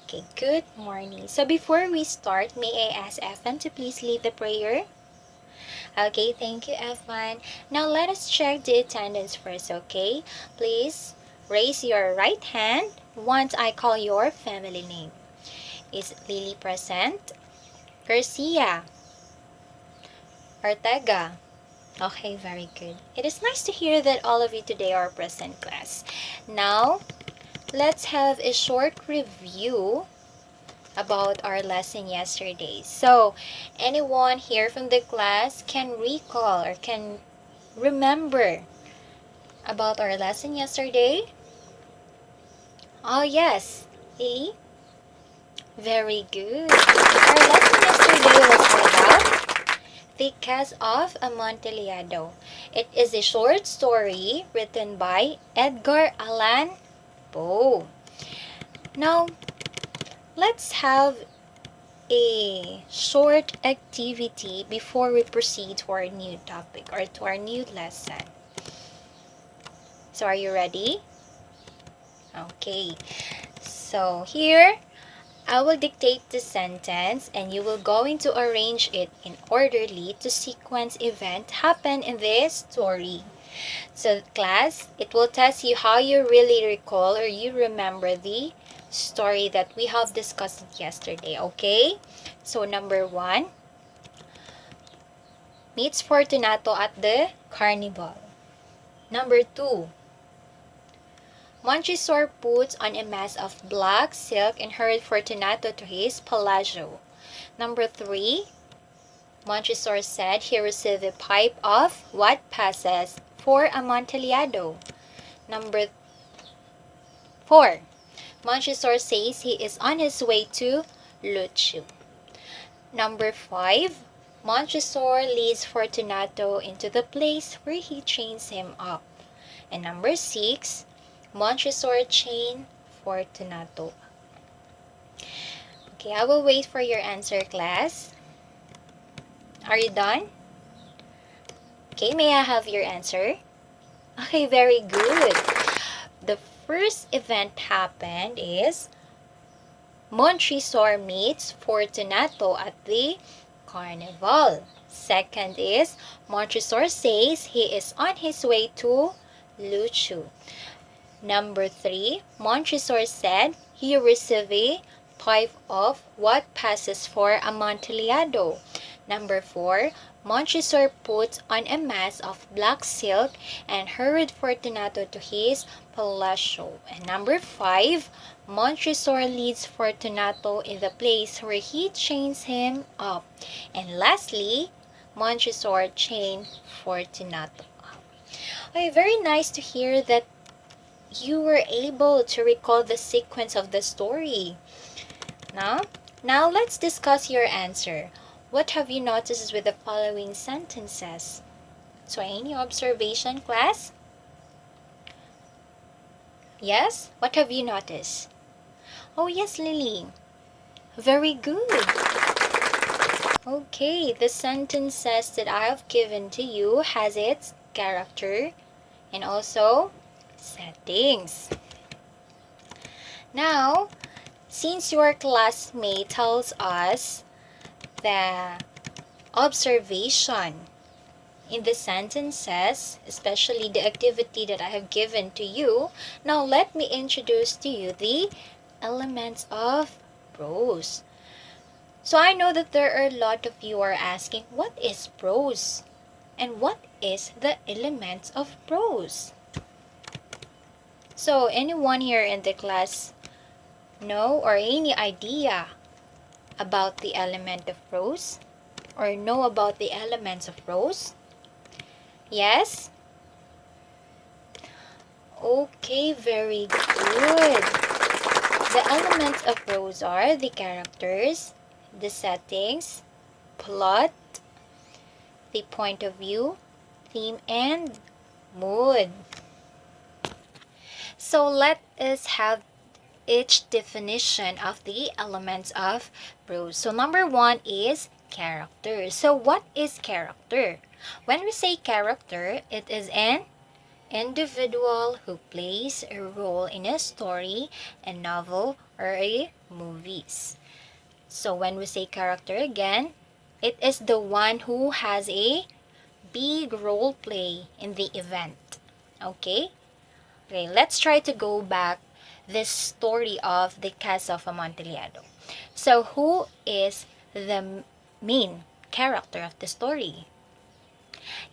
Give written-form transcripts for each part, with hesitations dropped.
Okay, good morning. So before we start, may I ask Evan to please lead the prayer? Okay, thank you, Evan. Now let us check the attendance first, okay? Please raise your right hand once I call your family name. Is Lily present? Garcia? Ortega? Okay, very good. It is nice to hear that all of you today are present, class. Now, let's have a short review about our lesson yesterday. So, anyone here from the class can recall or can remember about our lesson yesterday? Oh, yes. Lily? Very good. Our lesson yesterday was all about The Case of Amontillado. It is a short story written by Edgar Allan Poe. Now, let's have a short activity before we proceed to our new topic or to our new lesson. So, are you ready? Okay. So, here, I will dictate the sentence and you will going to arrange it in orderly to sequence event happen in this story. So class, it will test you how you really recall or you remember the story that we have discussed yesterday, okay? So number 1, meets Fortunato at the carnival. Number 2, Montresor puts on a mass of black silk and hurried Fortunato to his palazzo. Number 3, Montresor said he received a pipe of what passes for Amontillado. Number 4, Montresor says he is on his way to Lucio. Number 5, Montresor leads Fortunato into the place where he chains him up. And number 6, Montresor chained Fortunato. Okay, I will wait for your answer, class. Are you done? Okay, may I have your answer? Okay, very good. The first event happened is Montresor meets Fortunato at the carnival. Second is Montresor says he is on his way to Lucio. Number 3, Montresor said he received a pipe of what passes for Amontillado. Number 4, Montresor puts on a mass of black silk and hurried Fortunato to his palazzo. And number 5, Montresor leads Fortunato in the place where he chains him up. And lastly, Montresor chained Fortunato up. Okay, very nice to hear that you were able to recall the sequence of the story. Now let's discuss your answer. What have you noticed with the following sentences? So any observation, class? Yes? What have you noticed? Oh yes, Lily. Very good. Okay, the sentences that I have given to you has its character and also settings. Now, since your classmate tells us the observation in the sentences, especially the activity that I have given to you, now let me introduce to you the elements of prose. So I know that there are a lot of you are asking, what is prose? And what is the elements of prose? So anyone here in the class know or any idea about the element of prose? Or know about the elements of prose? Yes? Okay, very good. The elements of prose are the characters, the settings, plot, the point of view, theme, and mood. So let us have each definition of the elements of prose. So number 1 is character. So what is character? When we say character, it is an individual who plays a role in a story, a novel, or a movies. So when we say character again, it is the one who has a big role play in the event. Okay? Okay, let's try to go back this story of the Casa of Amontillado. So who is the main character of the story?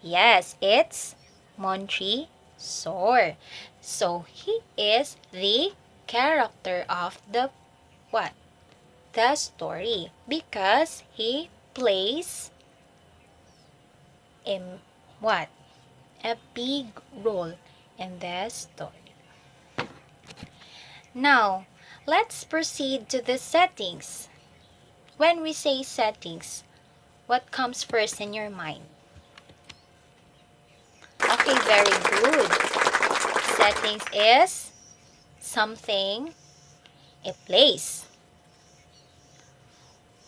Yes, it's Montresor. So he is the character of the what? The story, because he plays in what? A big role in the story. Now, let's proceed to the settings. When we say settings, what comes first in your mind? Okay, very good. Settings is something, a place.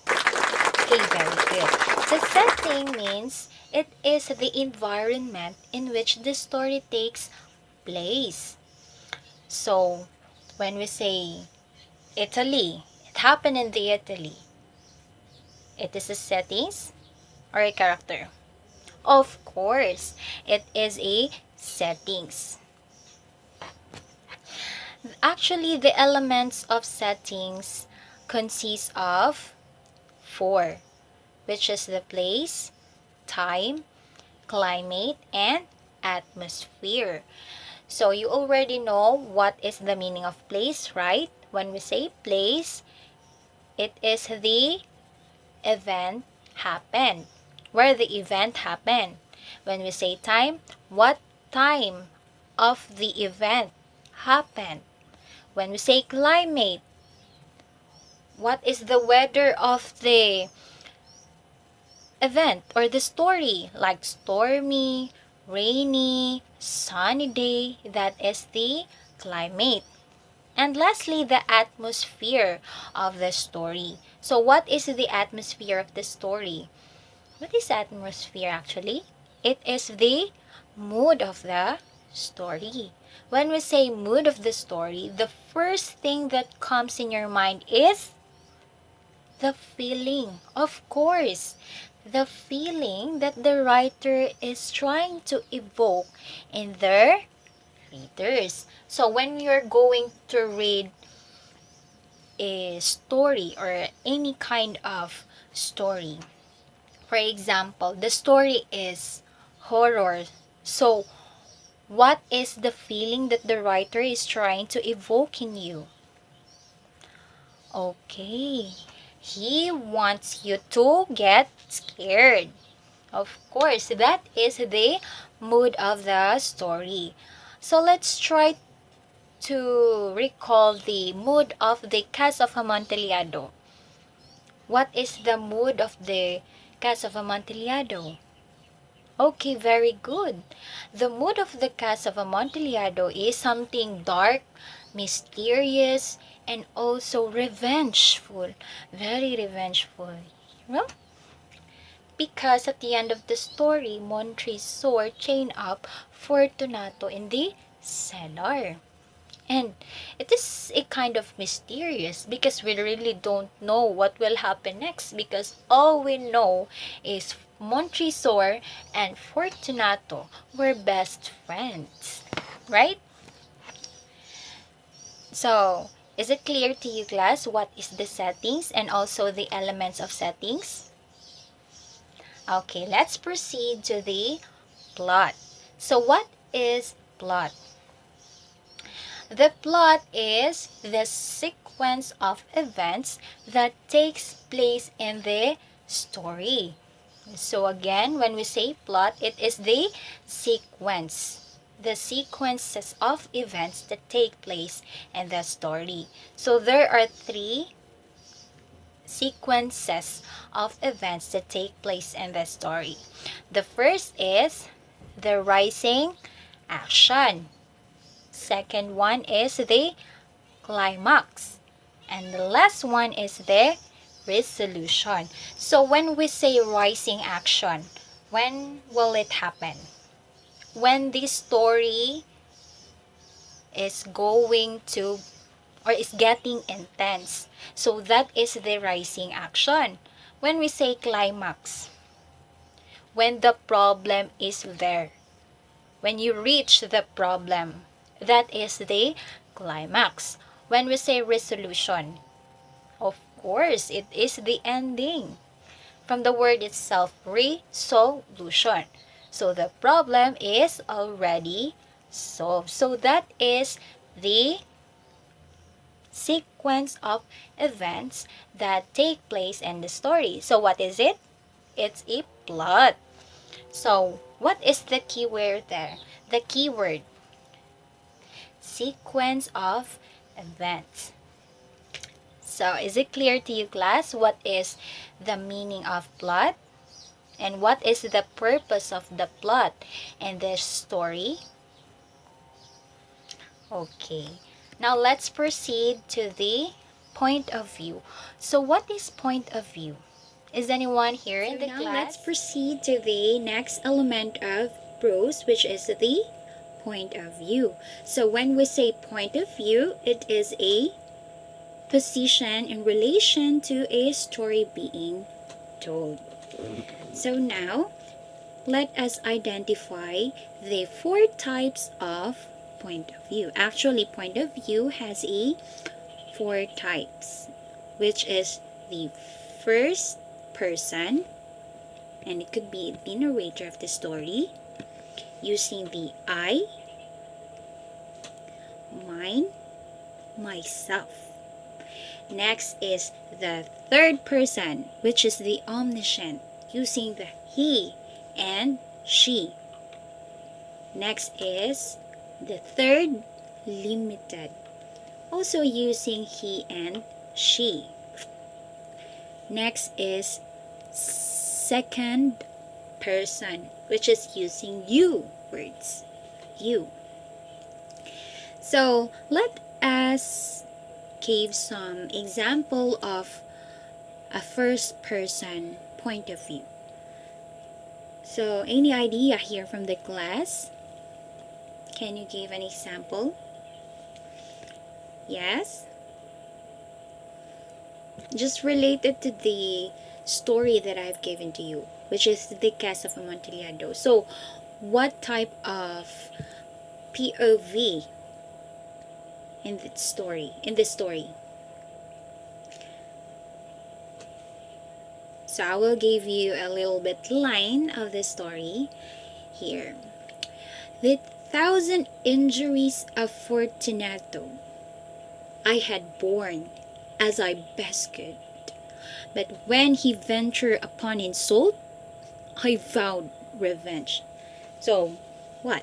Okay, very good. The setting means it is the environment in which the story takes place. So, when we say Italy, it happened in the Italy. It is a settings or a character? Of course, it is a settings. Actually, the elements of settings consist of four, which is the place, time, climate, and atmosphere. So you already know what is the meaning of place, right? When we say place, it is the event happened, where the event happened. When we say time, what time of the event happened. When we say climate, what is the weather of the event or the story, like stormy, rainy, sunny day, that is the climate. And lastly, the atmosphere of the story. So what is the atmosphere of the story? What is atmosphere actually? It is the mood of the story. When we say mood of the story, the first thing that comes in your mind is the feeling. Of course, the feeling that the writer is trying to evoke in their readers. So when you're going to read a story or any kind of story, for example, the story is horror. So what is the feeling that the writer is trying to evoke in you? Okay, he wants you to get scared. Of course, that is the mood of the story. So let's try to recall the mood of the Casa of Amontillado. What is the mood of the Casa of Amontillado? Okay, very good. The mood of the Casa of Amontillado is something dark, mysterious, and also revengeful. Very revengeful. Well, because at the end of the story, Montresor chained up Fortunato in the cellar. And it is a kind of mysterious because we really don't know what will happen next, because all we know is Montresor and Fortunato were best friends, right? So, is it clear to you, class, what is the settings and also the elements of settings? Okay, let's proceed to the plot. So, what is plot? The plot is the sequence of events that takes place in the story. So again, when we say plot, it is the sequence. The sequences of events that take place in the story. So there are three sequences of events that take place in the story. The first is the rising action. Second one is the climax. And the last one is the resolution. So when we say rising action, when will it happen? When the story is going to, or is getting intense. So that is the rising action. When we say climax, when the problem is there, when you reach the problem, that is the climax. When we say resolution, of course, it is the ending. From the word itself, resolution. So the problem is already solved. So that is the sequence of events that take place in the story. So what is it? It's a plot. So what is the keyword there? The keyword, sequence of events. So is it clear to you, class, what is the meaning of plot? And what is the purpose of the plot in this story? Okay, now let's proceed to the point of view. So what is point of view? Is anyone here in the class? Now let's proceed to the next element of prose, which is the point of view. So when we say point of view, it is a position in relation to a story being told. So now, let us identify the 4 types of point of view. Actually, point of view has 4 types, which is the first person, and it could be the narrator of the story, using the I, mine, myself. Next is the third person, which is the omniscient, using the he and she. Next is the third limited, also using he and she. Next is second person, which is using you words, you. So let us give some example of a first person point of view. So any idea here from the class? Can you give an example? Yes? Just related to the story that I've given to you, which is the case of Amontillado. So what type of POV in this story? So I will give you a little bit line of the story here. The 1,000 injuries of Fortunato I had borne as I best could, but when he ventured upon insult, I vowed revenge. So what?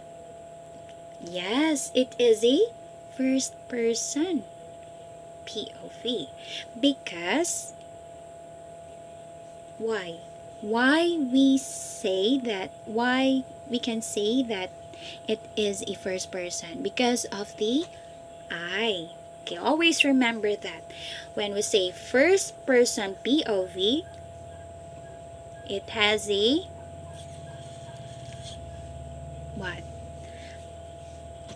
Yes, it is a first person POV. Because why? Why we can say that it is a first person? Because of the I. Okay, always remember that when we say first person POV, it has a what?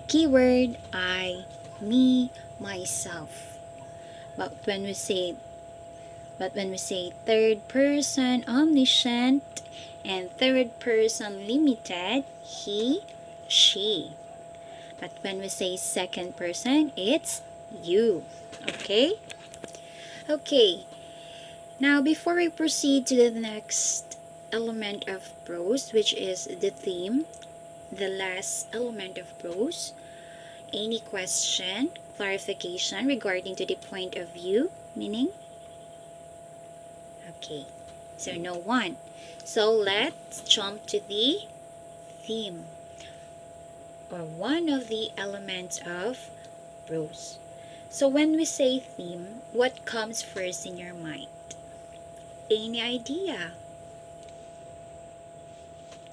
Keyword I, me, myself. But when we say third person omniscient and third person limited, he, she. But when we say second person, it's you. Okay? Okay. Now, before we proceed to the next element of prose, which is the theme, the last element of prose, any question, clarification regarding to the point of view, meaning? Okay, so no one. So let's jump to the theme, or one of the elements of prose. So when we say theme, what comes first in your mind? Any idea?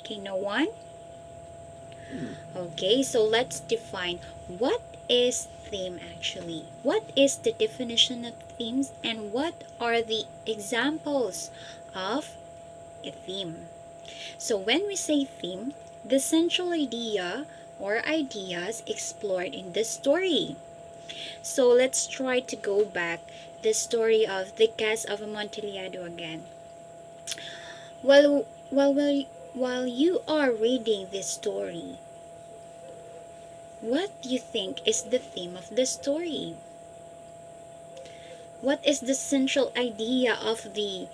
Okay, no one? Okay, so let's define what is theme actually. What is the definition of themes, and what are the examples of a theme? So when we say theme, the central idea or ideas explored in the story. So let's try to go back the story of the cast of Amontillado again. While, while you are reading this story, what do you think is the theme of the story? What is the central idea of the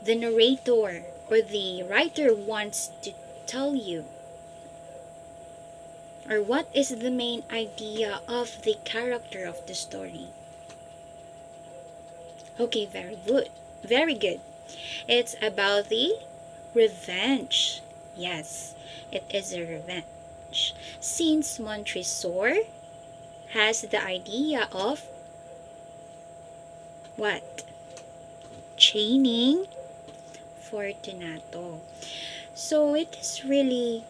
narrator or the writer wants to tell you? Or what is the main idea of the character of the story? Okay, very good. Very good. It's about the revenge. Yes, it is a revenge. Since Montresor has the idea of what? Chaining Fortunato. So it is really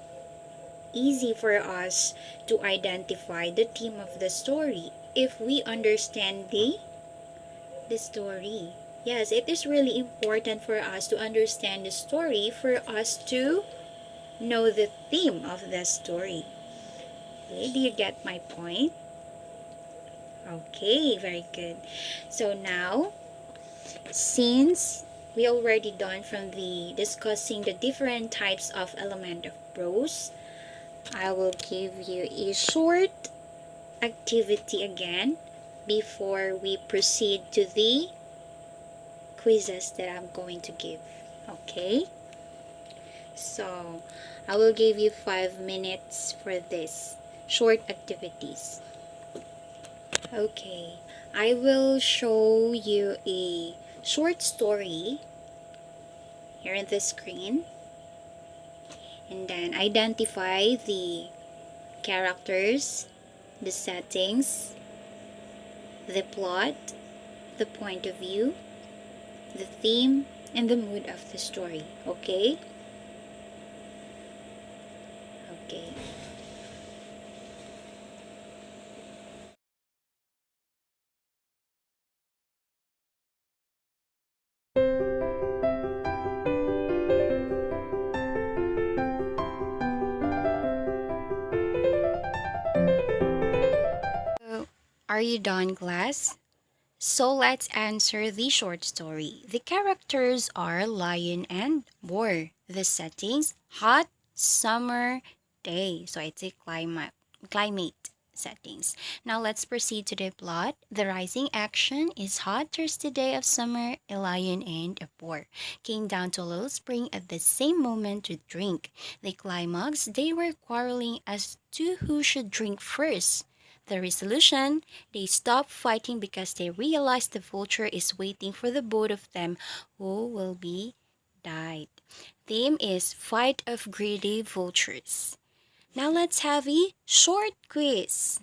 easy for us to identify the theme of the story if we understand the story. Yes, it is really important for us to understand the story for us to know the theme of the story. Okay, do you get my point? Okay, very good. So now, since we already done from the discussing the different types of element of prose, I will give you a short activity again before we proceed to the quizzes that I'm going to give. Okay? So, I will give you 5 minutes for this short activities. Okay, I will show you a short story here in the screen and then identify the characters, the settings, the plot, the point of view, the theme, and the mood of the story. Okay? Okay. So, are you done, class? So let's answer the short story. The characters are lion and boar. The settings, hot summer day. So it's a climate settings. Now let's proceed to the plot. The rising action is hot thirsty day of summer. A lion and a boar came down to a little spring at the same moment to drink. The climax, they were quarreling as to who should drink first. The resolution, they stop fighting because they realize the vulture is waiting for the both of them who will be died. Theme is Fight of Greedy Vultures. Now let's have a short quiz.